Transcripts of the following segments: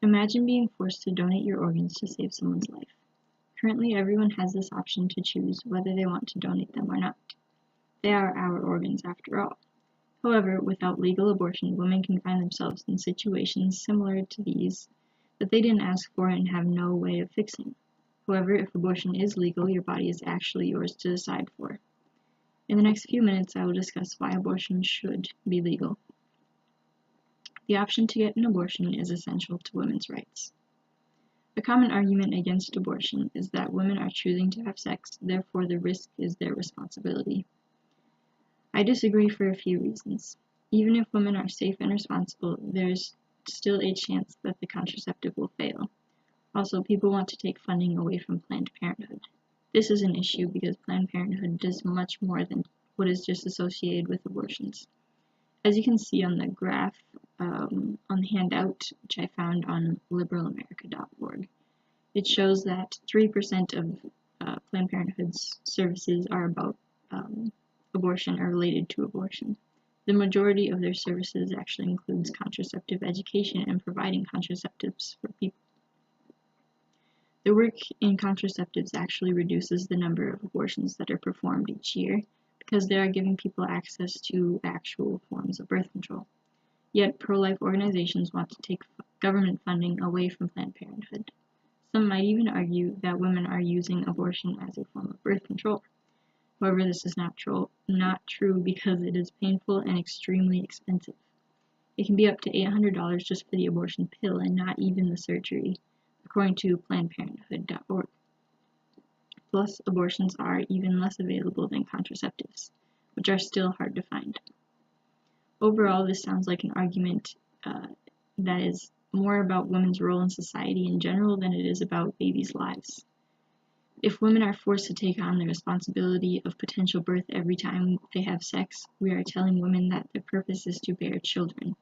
Imagine being forced to donate your organs to save someone's life. Currently, everyone has this option to choose whether they want to donate them or not. They are our organs after all. However, without legal abortion, women can find themselves in situations similar to these that they didn't ask for and have no way of fixing. However, if abortion is legal, your body is actually yours to decide for. In the next few minutes, I will discuss why abortion should be legal. The option to get an abortion is essential to women's rights. A common argument against abortion is that women are choosing to have sex, therefore the risk is their responsibility. I disagree for a few reasons. Even if women are safe and responsible, there's still a chance that the contraceptive will fail. Also, people want to take funding away from Planned Parenthood. This is an issue because Planned Parenthood does much more than what is just associated with abortions. As you can see on the graph on the handout, which I found on liberalamerica.org, it shows that 3% of Planned Parenthood's services are about abortion or related to abortion. The majority of their services actually includes contraceptive education and providing contraceptives for people. The work in contraceptives actually reduces the number of abortions that are performed each year because they are giving people access to actual forms of birth control. Yet pro-life organizations want to take government funding away from Planned Parenthood. Some might even argue that women are using abortion as a form of birth control. However, this is not true because it is painful and extremely expensive. It can be up to $800 just for the abortion pill and not even the surgery, according to PlannedParenthood.org. Plus, abortions are even less available than contraceptives, which are still hard to find. Overall, this sounds like an argument that is more about women's role in society in general than it is about babies' lives. If women are forced to take on the responsibility of potential birth every time they have sex, we are telling women that their purpose is to bear children.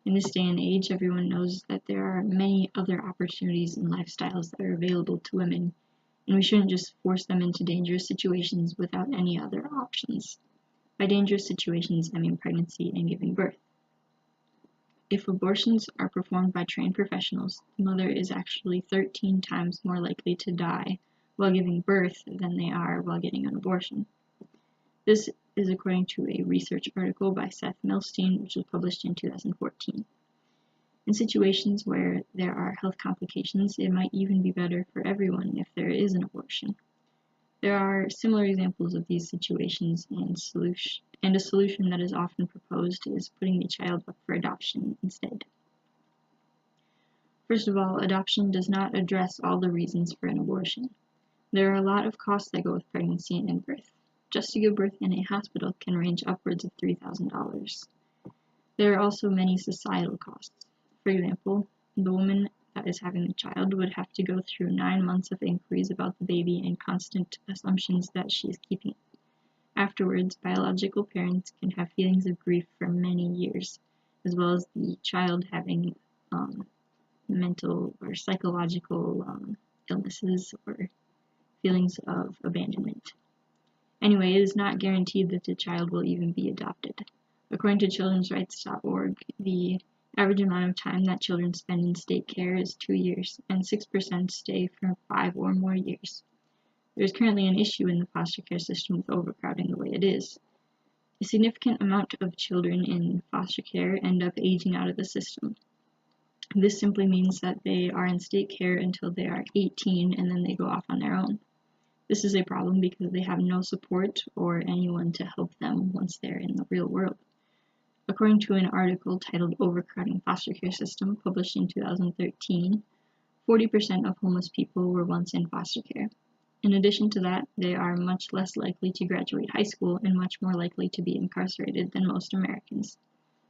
In this day and age, everyone knows that there are many other opportunities and lifestyles that are available to women, and we shouldn't just force them into dangerous situations without any other options. By dangerous situations, I mean pregnancy and giving birth. If abortions are performed by trained professionals, the mother is actually 13 times more likely to die while giving birth than they are while getting an abortion. This is according to a research article by Seth Milstein, which was published in 2014. In situations where there are health complications, it might even be better for everyone if there is an abortion. There are similar examples of these situations, and a solution that is often proposed is putting the child up for adoption instead. First of all, adoption does not address all the reasons for an abortion. There are a lot of costs that go with pregnancy and birth. Just to give birth in a hospital can range upwards of $3,000. There are also many societal costs. For example, the woman that is having the child would have to go through 9 months of inquiries about the baby and constant assumptions that she is keeping it. Afterwards, biological parents can have feelings of grief for many years, as well as the child having mental or psychological illnesses or feelings of abandonment. Anyway, it is not guaranteed that the child will even be adopted. According to childrensrights.org, the average amount of time that children spend in state care is 2 years, and 6% stay for 5 or more years. There is currently an issue in the foster care system with overcrowding the way it is. A significant amount of children in foster care end up aging out of the system. This simply means that they are in state care until they are 18 and then they go off on their own. This is a problem because they have no support or anyone to help them once they're in the real world. According to an article titled Overcrowding Foster Care System, published in 2013, 40% of homeless people were once in foster care. In addition to that, they are much less likely to graduate high school and much more likely to be incarcerated than most Americans.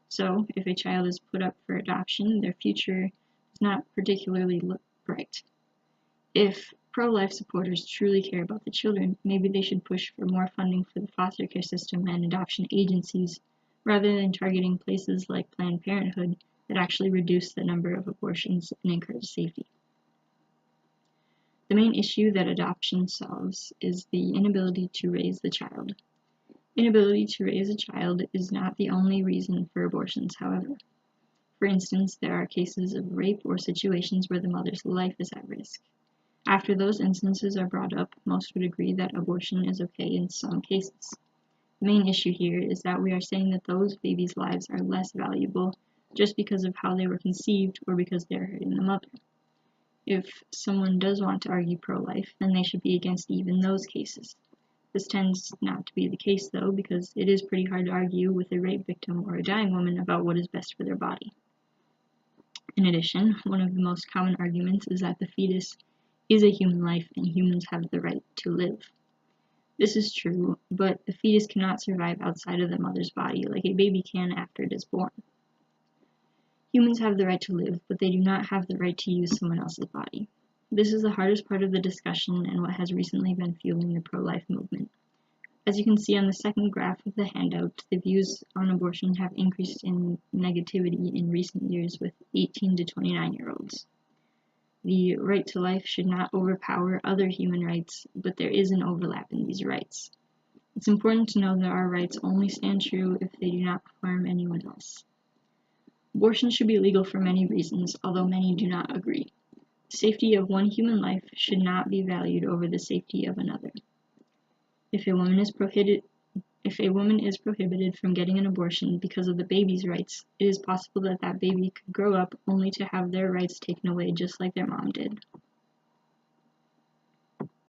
So, if a child is put up for adoption, their future does not particularly look bright. If pro-life supporters truly care about the children, maybe they should push for more funding for the foster care system and adoption agencies, rather than targeting places like Planned Parenthood that actually reduce the number of abortions and encourage safety. The main issue that adoption solves is the inability to raise the child. Inability to raise a child is not the only reason for abortions, however. For instance, there are cases of rape or situations where the mother's life is at risk. After those instances are brought up, most would agree that abortion is okay in some cases. The main issue here is that we are saying that those babies' lives are less valuable just because of how they were conceived or because they are hurting the mother. If someone does want to argue pro-life, then they should be against even those cases. This tends not to be the case, though, because it is pretty hard to argue with a rape victim or a dying woman about what is best for their body. In addition, one of the most common arguments is that the fetus is a human life and humans have the right to live. This is true, but the fetus cannot survive outside of the mother's body like a baby can after it is born. Humans have the right to live, but they do not have the right to use someone else's body. This is the hardest part of the discussion and what has recently been fueling the pro-life movement. As you can see on the second graph of the handout, the views on abortion have increased in negativity in recent years with 18 to 29-year-olds. The right to life should not overpower other human rights, but there is an overlap in these rights. It's important to know that our rights only stand true if they do not harm anyone else. Abortion should be legal for many reasons, although many do not agree. The safety of one human life should not be valued over the safety of another. If a woman is prohibited from getting an abortion because of the baby's rights, it is possible that that baby could grow up only to have their rights taken away just like their mom did.